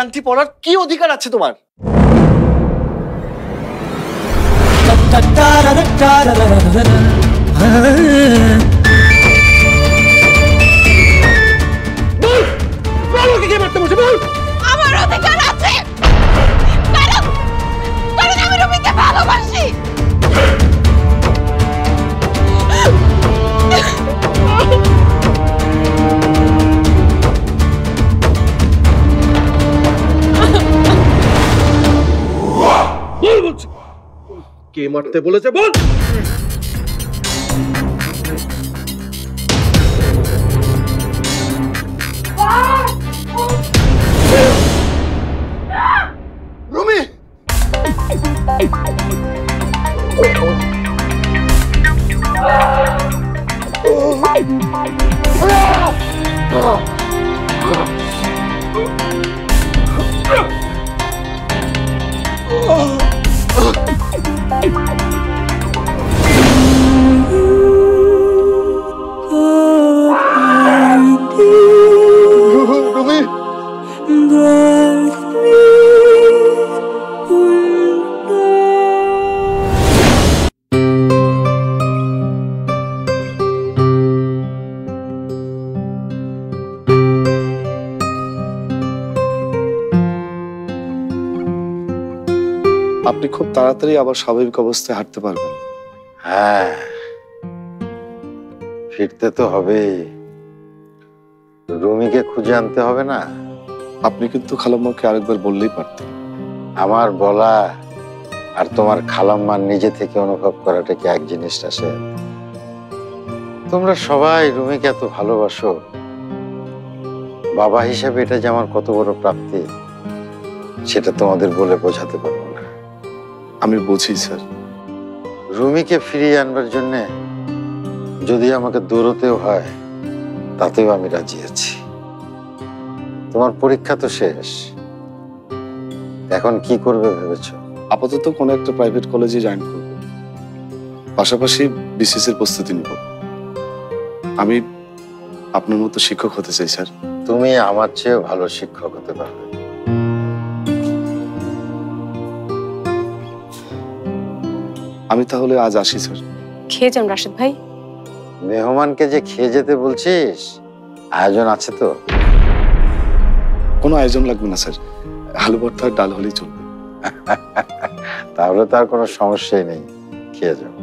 আংটি পরার কি অধিকার আছে তোমার? আমার অধিকার আছে, কারণ আমি রুমিকে ভালোবাসি। কে মারতে বলেছে বল? রুমি! আপনি খুব তাড়াতাড়ি আবার স্বাভাবিক অবস্থায় হাঁটতে পারবেন। হ্যাঁ, ফিরতে তো হবে। রুমিকে খুঁজে আনতে হবে না? আপনি কিন্তু খালাম্মাকে আরেকবার বললেই পারতেন। আমার বলা আর তোমার খালাম্মার নিজে থেকে অনুভব করাটা কি এক জিনিস আছে? তোমরা সবাই রুমিকে এত ভালোবাসো, বাবা হিসেবে এটা যে আমার কত বড় প্রাপ্তি সেটা তোমাদের বলে বোঝাতে পারবো না। আমি বুঝি স্যার। রুমিকে ফিরিয়ে আনবার জন্যে যদি আমাকে দৌড়তেও হয় তাতেও আমি রাজি আছি। তোমার পরীক্ষা তো শেষ, এখন কি করবে ভেবেছো? আপাতত কোনো একটা প্রাইভেট কলেজে জয়েন করব, পাশাপাশি বিসিএস এর প্রস্তুতি নিব। আমি আপনার মতো শিক্ষক হতে চাই স্যার। তুমি আমার চেয়ে ভালো শিক্ষক হতে পারবে। আমি তাহলে আজ আসি স্যার। খেয়ে যান রাশেদ ভাই। মেহমানকে যে খেয়ে যেতে বলছিস, আয়োজন আছে তো? কোনো আয়োজন লাগবে না স্যার, আলু ভর্তা আর ডাল হলেই চলবে। তাহলে তার কোনো সমস্যাই নেই, খেয়ে যাও।